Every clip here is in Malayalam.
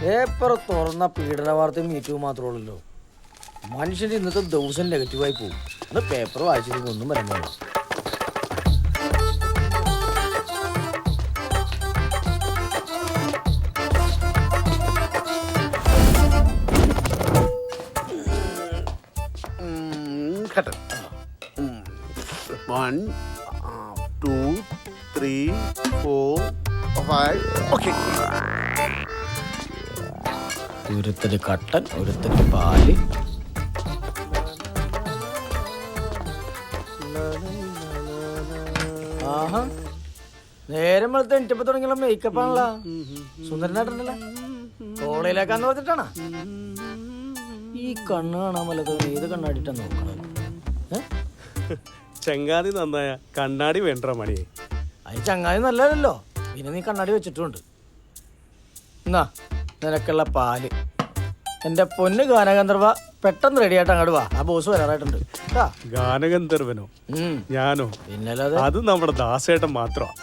പേപ്പർ തുറന്ന പീഡന വാർത്തയും മീറ്റവും മാത്രമേ ഉള്ളല്ലോ. മനുഷ്യന്റെ ഇന്നത്തെ ദിവസം നെഗറ്റീവായി പോകും. അത് പേപ്പർ വായിച്ചില്ലെങ്കിൽ ഒന്നും വരാൻ പാടില്ല. Cut it. 1, 2, 3, 4, 5. Okay. ഒരുത്തര് കട്ടൻ, ഒരുത്തര് പാല്. ആഹാ, നേരം വെളുത്ത് എണിറ്റപ്പോ തുടങ്ങിയുള്ള മേക്കപ്പ് ആണല്ലോ. സുന്ദരനായിട്ടുണ്ടല്ലോ. കോളേജിലേക്കാന്ന് പറഞ്ഞിട്ടാണോ ഈ കണ്ണ് കാണാൻ വല്ലതും? ഏത് കണ്ണാടിട്ടാ നോക്കണത്? ചങ്ങാതി നന്നായ കണ്ണാടി വേണ്ട മണിയെ. അത് ചങ്ങാതി നല്ലതല്ലോ. പിന്നെ നീ കണ്ണാടി വെച്ചിട്ടുണ്ട്. എന്നാ നിനക്കുള്ള പാല്. എന്റെ പൊന്ന് ഗാനഗന്ധർവ, പെട്ടെന്ന് റെഡി ആയിട്ട് അങ്ങോട്ട് വാ. ആ ബോസ് വരാറായിട്ടുണ്ട്. ഗാനഗന്ധർവനോ? ഞാനോ? പിന്നല്ലാതെ. അത് നമ്മുടെ ദാസേട്ടൻ മാത്രമാ.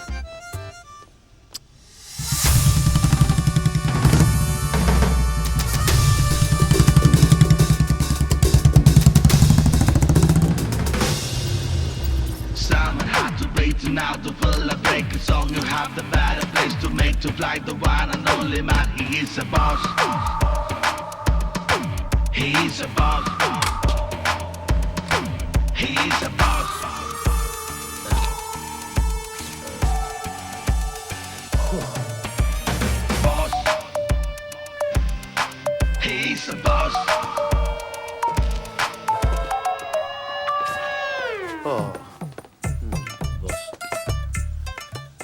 Now to full of breaking song, you have the better place to make to fly the one and only man. He is a boss. He is a boss. He is a boss. Boss. He is a boss.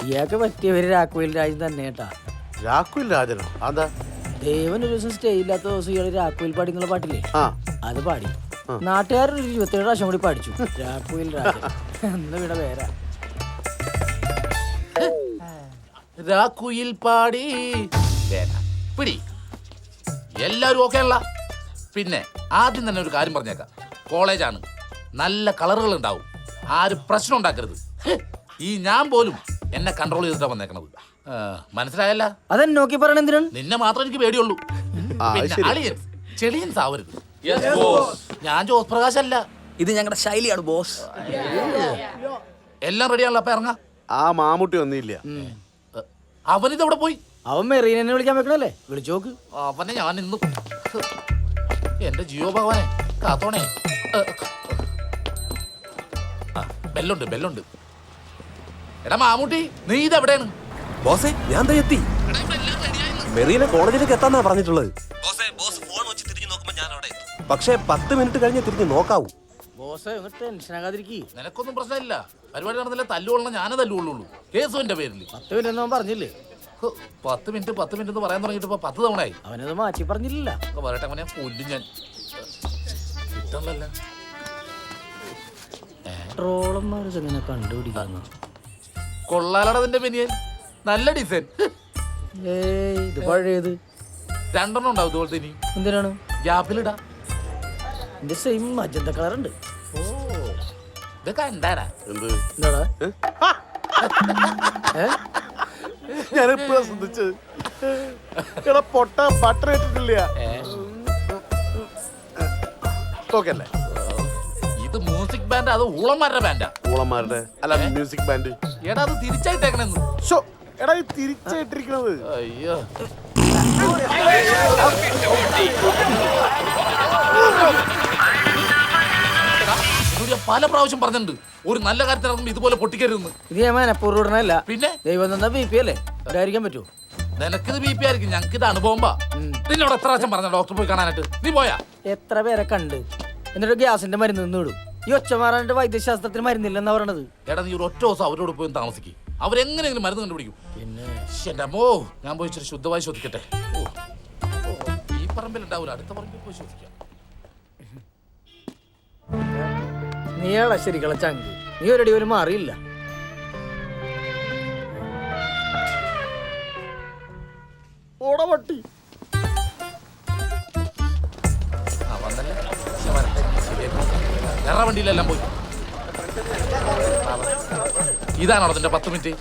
ഇയാൾക്ക് പറ്റിയവര് രാഘവയിൽ രാജൻ തന്നെ കേട്ടാ. രാഘവയിൽ രാജനോ? അതാ ദേവൻ ഒരു ദിവസം സ്റ്റേ ഇല്ലാത്ത ദിവസം ഇയാള് രാഘവയിൽ പാടി എന്നുള്ള പാട്ടില്ലേ, അത് പാടി. നാട്ടുകാരൊരു 27 പ്രാവശ്യം കൂടി പാടിച്ചു രാഘവയിൽ രാജൻ എന്ന് ഇവിടെ വേറെ. രാഘുയിൽ പാടി പിടി. എല്ലാവരും ഓക്കെ അല്ല? പിന്നെ ആദ്യം തന്നെ ഒരു കാര്യം പറഞ്ഞേക്കാം, കോളേജാണ്, നല്ല കളറുകൾ ഉണ്ടാവും, ആരും പ്രശ്നം ഉണ്ടാക്കരുത്. ഈ ഞാൻ പോലും എന്നെ കൺട്രോൾ ചെയ്തിട്ടാ വന്നേക്കണത്, മനസ്സിലായല്ല? അതെന്നെ നോക്കി പറയണ എന്തിനാണ്? നിന്നെ മാത്രം എനിക്ക് പേടിയുള്ളൂ. പിന്നെ അളിയൻ ചെളിയൻസ് ആവരുത്. ഞാൻ ജോസ് പ്രകാശ് അല്ല, ഇത് ഞങ്ങളുടെ ശൈലിയാണ് ബോസ്. എല്ലാം റെഡിയാണല്ലോ, അപ്പൊ ഇറങ്ങാം. ആ മാമുട്ടി വന്നില്ല. അവനിതെവിടെ പോയി? അവൻ മെറീനെ വിളിക്കാൻ വെക്കണല്ലേ, വിളിച്ചു നോക്ക്. അവനെ ഞാൻ ഇന്ന് എന്റെ ജിയോ ഭഗവാനെ കാത്തോണേ. ബെല്ലുണ്ട് ബെല്ലുണ്ട്. എടാ മാമൂട്ടി, നീ ഇതെവിടെയാണ്? ബോസേ, ഞാൻ എത്തി. മെറീനെ കോളേജിലേക്ക് എത്താന്നാ പറഞ്ഞിട്ടുള്ളത്. പക്ഷേ 10 മിനിറ്റ് കഴിഞ്ഞ് തിരിഞ്ഞ് നോക്കാവൂ. ബോസേ, ഒന്ന് ടെൻഷനാകാതിരിക്കി. നിനക്കൊന്നും പ്രശ്നമില്ല. പരിപാടി നടന്നില്ല, തല്ലുകൊള്ളണം, ഞാനേ തല്ലുകൊള്ളുള്ളൂ. കേസും എന്റെ പേരിൽ. 10 മിനിറ്റ് ഒന്നും പറഞ്ഞില്ലേ? 10 മിനിറ്റ് എന്ന് പറയാൻ തുടങ്ങിയിട്ട് 10 തവണയായി. അവനത് മാറ്റി പറഞ്ഞില്ല. പറയട്ടെ, അവനെ കൊല്ലും ഞാൻ. കിട്ടണല്ലോ. ട്രോളന്മാരൊക്കെ ഇങ്ങനെ കണ്ടുപിടിക്കുന്നു. കൊള്ളാലടതിന്റെ ബനിയൻ, നല്ല ഡിസൈൻ. ഇത് പഴയത് 2 ഉണ്ടാവും ഇതുപോലത്തെ. ഇനി എന്തിനാണ്? ഗ്യാപ്പിലിടാ. എന്റെ സെയിം മജന്ത കളർ ഉണ്ട്. ഓ, ഇതൊക്കെ എന്താടാ? എന്താടാ? ഞാനെപ്പോഴാ ശ്രദ്ധിച്ചത്? എടാ പൊട്ട, ബട്ടർ ഇട്ടിട്ടില്ല. ഓക്കല്ലേ? ഇത് മ്യൂസിക് ബാൻഡ്, അത് ഊളന്മാരുടെ ബാൻഡാ. ഊളന്മാരുടെ അല്ല, മ്യൂസിക് ബാൻഡ്. എടാ, അത് തിരിച്ചായിട്ടേക്കണെന്ന്. എടാ, ഇത് തിരിച്ചായിട്ടിരിക്കണത്. അയ്യോ, പല പ്രാവശ്യം പറഞ്ഞിട്ടുണ്ട്, ഒരു നല്ല കാര്യത്തിന് ഇറങ്ങുമ്പോൾ ഇതുപോലെ പൊട്ടിക്കരുതെന്ന്. ഇത് ഞാൻ മനഃപൂർവ്വമല്ല. പിന്നെ ദൈവം തന്ന BP അല്ലേ, ഇതായിരിക്കാൻ പറ്റുമോ? നിനക്കിത് BP ആയിരിക്കും, ഞങ്ങൾക്ക് ഇത് അനുഭവം. നിന്നോട് എത്ര പ്രാവശ്യം പറഞ്ഞ ഡോക്ടർ പോയി കാണാനായിട്ട്? നീ പോയാ? എത്ര പേരെ കണ്ട്, എന്നിട്ട് ഗ്യാസിന്റെ മരുന്ന് നിന്ന് വിടും. ഈ ഒച്ച മാറാനായിട്ട് വൈദ്യശാസ്ത്രത്തിന് മരുന്നില്ലെന്നാ പറയണത്. എടാ, നീ ഒരു ഒറ്റ ദിവസം അവരോട് പോയി താമസിക്കും, അവരെങ്ങനെയെങ്കിലും മരുന്ന് കണ്ടുപിടിക്കും. പിന്നെ എന്റെ അമ്മോ, ഞാൻ പോയി ഇച്ചിരി ശുദ്ധമായി ശ്വസിക്കട്ടെ. ഈ പറമ്പിലുണ്ടാവൂല, അടുത്ത പറമ്പിൽ പോയി ശ്വസിക്കാം. നീയാളാ ശരിക്കള ചങ്ക്. നീ ഒരടി പോലും മാറിയില്ല. ഓടപട്ടി. വേറെ വണ്ടിയിലെല്ലാം പോയി. ഇതാണോ അതിന്റെ 10 മിനിറ്റ്?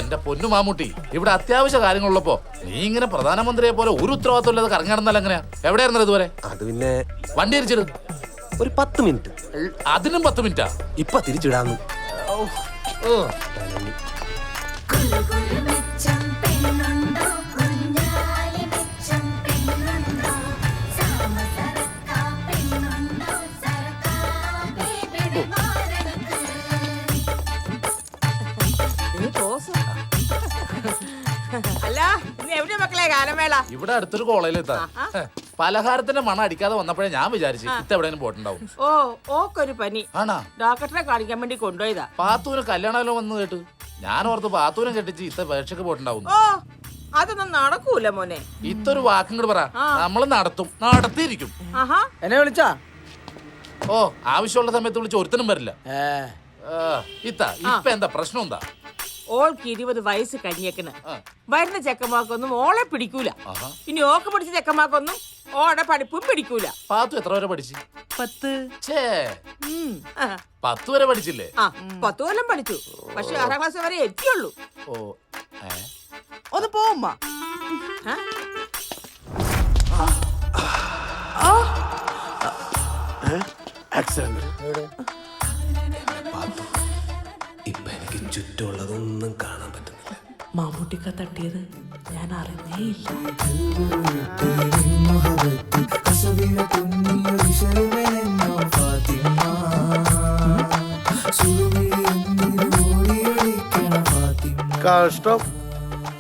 എന്റെ പൊന്നു മാമൂട്ടി, ഇവിടെ അത്യാവശ്യ കാര്യങ്ങളുള്ളപ്പോ നീ ഇങ്ങനെ പ്രധാനമന്ത്രിയെ പോലെ ഒരു ഉത്തരവാദിത്വം ഇല്ലാതെ കറങ്ങാണെന്നല്ല എങ്ങനെയാ? എവിടെയായിരുന്നു ഇതുവരെ? അത് പിന്നെ വണ്ടി അരിച്ചിട്. ഒരു 10 മിനിറ്റ്. അതിനും 10 മിനിറ്റാ? ഇപ്പൊ തിരിച്ചിടാന്ന്. അല്ല എവിടെ മക്കളെ ഗാനമേള? ഇവിടെ അടുത്തൊരു കോളേജിലെത്താ. പലഹാരത്തിന്റെ മണം അടിക്കാതെ വന്നപ്പോഴേ ഞാൻ വിചാരിച്ചു ഇതെവിടെയും പോയിട്ടുണ്ടാവും. ഓ ഓക്കൊരു പനി. ആണാ? ഡോക്ടറെ കാണിക്കാൻ വേണ്ടി കൊണ്ടുപോയതാ. പാത്തൂന് കല്യാണമല്ലോ വന്ന് കേട്ട്. ഞാൻ ഓർത്ത് പാത്തൂനെ കെട്ടിച്ച് ഇത്ത പരീക്ഷക്ക് പോയിട്ടുണ്ടാവും. ഓ അതൊന്നും നടക്കൂല മോനെ. ഇത്തൊരു വാക്കും കൂടെ പറ. നമ്മള് നടത്തും, നടത്തിയിരിക്കും. ആഹാ എന്നെ വിളിച്ചാ? ഓ ആവശ്യമുള്ള സമയത്ത് വിളിച്ച് ഒരുത്തനും വരില്ല. ഇത്ത ഇപ്പൊ എന്താ പ്രശ്നം? എന്താ? ഓൾക്ക് 20 വയസ്സ് കഴിഞ്ഞേക്കണ്. വരുന്ന ചെക്കന്മാർക്കൊന്നും ഓളെ പിടിക്കൂല. ഇനി ഓക്ക് പിടിച്ച ചെക്കന്മാർക്കൊന്നും ഓടെ പഠിപ്പും പിടിക്കൂല. പാത്തു എത്ര വരെ പഠിച്ചു? 10. ഛേ, 10 വരെ പഠിച്ചില്ലേ? 10 കൊല്ലം പഠിച്ചു. പക്ഷെ 6ാം ക്ലാസ് വരെ എത്തിയുള്ളൂ. ഓ ഒന്ന് പോവുമ്മ. ഇപ്പൊ എനിക്ക് ചുറ്റുമുള്ളതൊന്നും കാണാൻ പറ്റുന്നില്ല. മമ്മൂട്ടിക്ക തട്ടിയത് ഞാൻ അറിഞ്ഞേ ഇല്ല. കഷ്ടം.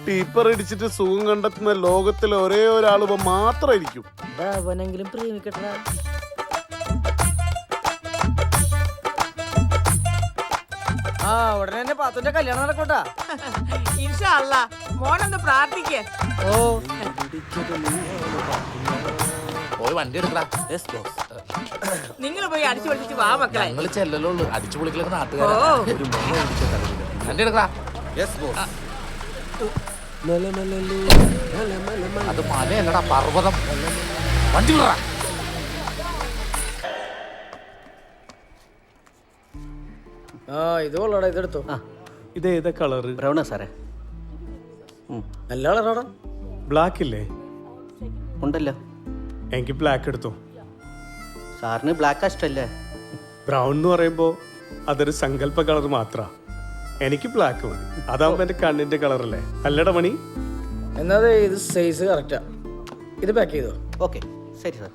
ടീപ്പർ ഇടിച്ചിട്ട് സുഖം കണ്ടെത്തുന്ന ലോകത്തിൽ ഒരേ ഒരാൾ മാത്രമായിരിക്കും. അവനെങ്കിലും പ്രേമിക്കട്ടെ. ആ ഉടനെ തന്നെ പാത്തുന്റെ കല്യാണം നടക്കോട്ടാ. ഇൻഷാ അല്ലാ. മോനൊന്ന് പ്രാർത്ഥിക്കേ. ഓ പോയി വണ്ടി എടുക്കടാ. നിങ്ങൾ പോയി അടിച്ചു പൊളിച്ചിട്ട് വാ മക്കളെ. ഞങ്ങള് ചെല്ലല്ലോ അടിച്ചു പൊളിക്കലൊക്കെ ഓ നാട്ടുകാരാ. വണ്ടി എടുക്കടാ. അത് മലയല്ലടാ, പർവ്വതം. വണ്ടി വിടറാ. ആ ഇത് കൊള്ളാടാ, ഇതെടുത്തോ. ഇത് ഏതാ കളറ്? ബ്രൗണാ സാറേ? നല്ല കളറാടാ. ബ്ലാക്ക് ഇല്ലേ? ഉണ്ടല്ലോ. എനിക്ക് ബ്ലാക്ക് എടുത്തോ. സാറിന് ബ്ലാക്ക് ഇഷ്ടല്ലേ? ബ്രൗൺ എന്ന് പറയുമ്പോ അതൊരു സങ്കല്പ കളർ മാത്രാ. എനിക്ക് ബ്ലാക്ക് മതി. അതാവുമ്പോ എന്റെ കണ്ണിന്റെ കളറല്ലേ. അല്ലട മണി? എന്നാ ഇത് സൈസ് കറക്റ്റാ. ഇത് പാക്ക് ചെയ്തോ. ഓക്കെ ശരി സാർ.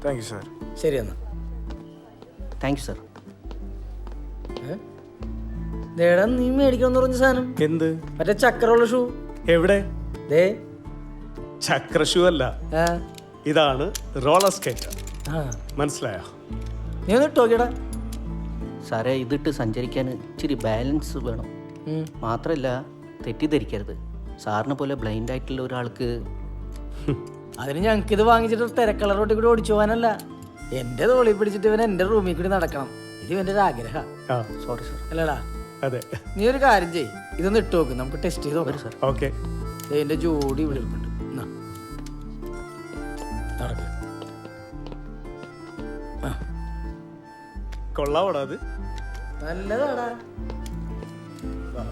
Thank you sir. ശരി എന്നാ. Thank you sir. ദേടാ നീ മേടിക്കണം പറഞ്ഞ സാധനം എന്ത്? മറ്റേ ചക്രമുള്ള ഷൂ എവിടെ? ദേ. ചക്ര ഷൂ അല്ല, ആ ഇതാണ് റോളർ സ്കേറ്റ്. ആ മനസ്സിലായോ? നീ ഒന്ന് ഇട്ടോക്കിയടാ. സാറേ ഇതിട്ട് സഞ്ചരിക്കാൻ ഇച്ചിരി ബാലൻസ് വേണം. മാത്രമല്ല തെറ്റിദ്ധരിക്കരുത്. സാറിനെ പോലെ ബ്ലൈൻഡ് ആയിട്ടുള്ള ഒരാൾക്ക്. അതിന് ഞങ്ങൾക്ക് ഇത് വാങ്ങിച്ചിട്ട് തിരക്കളർ റോട്ടിൽ കൂടി ഓടിച്ചു പോകാനല്ല. എന്റെ തോളി പിടിച്ചിട്ട് ഇവൻ എന്റെ റൂമിൽ കൂടി നടക്കണം. ഇത് ഇവന്റെ ഒരു ആഗ്രഹം. Sorry sir. അല്ലടാ, അതെ. നീ ഒരു കാര്യം ചെയ്യ്, ഇതൊന്ന് ഇട്ട് നോക്ക്, നമുക്ക് ടെസ്റ്റ് ചെയ്ത് നോക്കാം. Sir okay. എന്റെ ജോഡി ഇവിടെ ഇരിപ്പുണ്ട്. എന്നാ നടക്ക്. കൊള്ളാവടാ അത്? നല്ലതാടാ. വാ.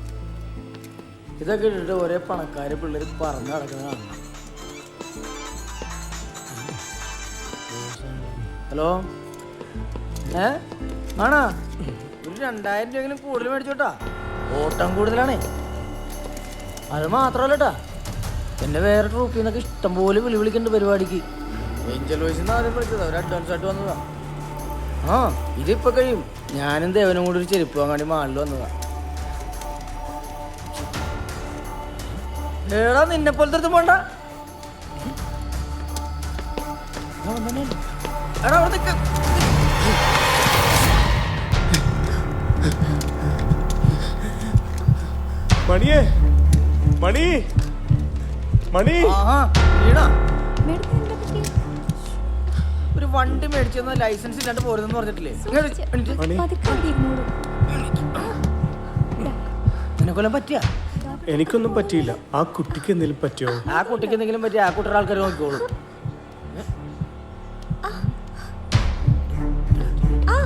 ഇതൊക്കെ ഇട്ടിട്ട് ഒരേ പണക്കാര് പിള്ളേർ പറന്ന് നടക്കുന്ന കാണണം. ഹലോ, ആണാ? ഒരു 2000 രൂപയെങ്കിലും കൂടുതൽ മേടിച്ചോട്ടാ. ഓട്ടം കൂടുതലാണേ. അത് മാത്രമല്ലട്ടാ, എന്നെ വേറെ ട്രൂപ്പിൽ നിന്നൊക്കെ ഇഷ്ടംപോലെ വിളിക്കുന്നുണ്ട് പരിപാടിക്ക്. ഏഞ്ചൽ വോയിസിന്ന് ആദ്യം വിളിച്ചതാ, ഒരു അഡ്വാൻസ് ആയിട്ട് വന്നതാ. ആ ഇതിപ്പോ കഴിയും. ഞാനും ദേവനും കൂടി ഒരു ചെരുപ്പ് വാങ്ങാൻ വേണ്ടി മാളിൽ വന്നതാ. ഏടാ നിന്നെ പോലത്തെ പോണ്ട. എടാ അവിടെ നിൽക്ക. മണിയേ, മണി, മണി. ആഹാ വീണാ. ഒരു വണ്ടി മേടിച്ചെന്ന ലൈസൻസ് ഇല്ലാണ്ട് പോരുതെന്ന് പറഞ്ഞിട്ടില്ലേ? നിന്നെ കൊല്ലം പറ്റിയ? എനിക്കൊന്നും പറ്റിയില്ല. ആ കുട്ടിക്ക് എന്തെങ്കിലും പറ്റിയോ? ആ കുട്ടിക്ക് എന്തെങ്കിലും പറ്റിയ ആ കുട്ടിയുടെ ആൾക്കാർ നോക്കിക്കോളൂ.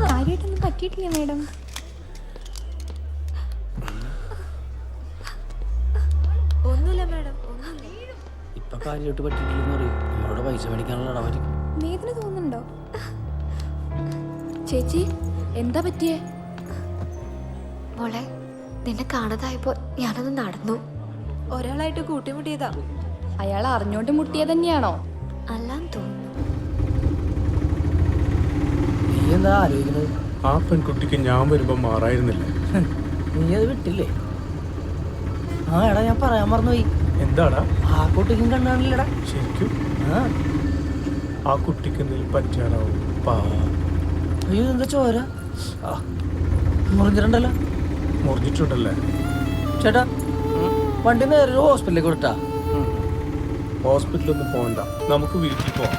കാര്യമായിട്ടൊന്നും പറ്റിയിട്ടില്ല മാഡം. ഇപ്പൊ കാര്യമായിട്ട് പറ്റിയിട്ടില്ലെന്ന് പറയും. നമ്മളോട് പൈസ മേടിക്കാനുള്ള ഇടവരും. മേതിന് തോന്നുന്നുണ്ടോ? ചേച്ചി എന്താ പറ്റിയേ? മോളെ നിന്നെ കാണാതായപ്പോ ഞാനൊന്ന് നടന്നു. ഒരാളായിട്ട് കൂട്ടിമുട്ടിയതാ. അയാൾ അറിഞ്ഞോണ്ട് മുട്ടിയത് തന്നെയാണോ? അല്ലാന്ന് തോന്നുന്നു. നീ എന്താ ആലോചിക്കുന്നത്? ആ പെൺകുട്ടിക്ക് ഞാൻ വരുമ്പോ മാറായിരുന്നില്ല. നീ അത് വിട്ടില്ലേ? ആ എടാ ഞാൻ പറയാൻ മറന്നുപോയി. എന്താടാ ആ കുട്ടിക്കും കണ്ണാണില്ലടാ. ശരിക്കും? ആ ആ കുട്ടിക്ക് എന്തെങ്കിലും പറ്റിയാടാവും. അയ്യോ എന്താ ചോര മുറിഞ്ഞിട്ടുണ്ടല്ലോ. മുറിഞ്ഞിട്ടുണ്ടല്ലേ? ചേട്ടാ വണ്ടി നേരെ ഹോസ്പിറ്റലിലേക്ക് വിട്ടാ. ഹോസ്പിറ്റലൊന്നും പോകണ്ട, നമുക്ക് വീട്ടിൽ പോവാം.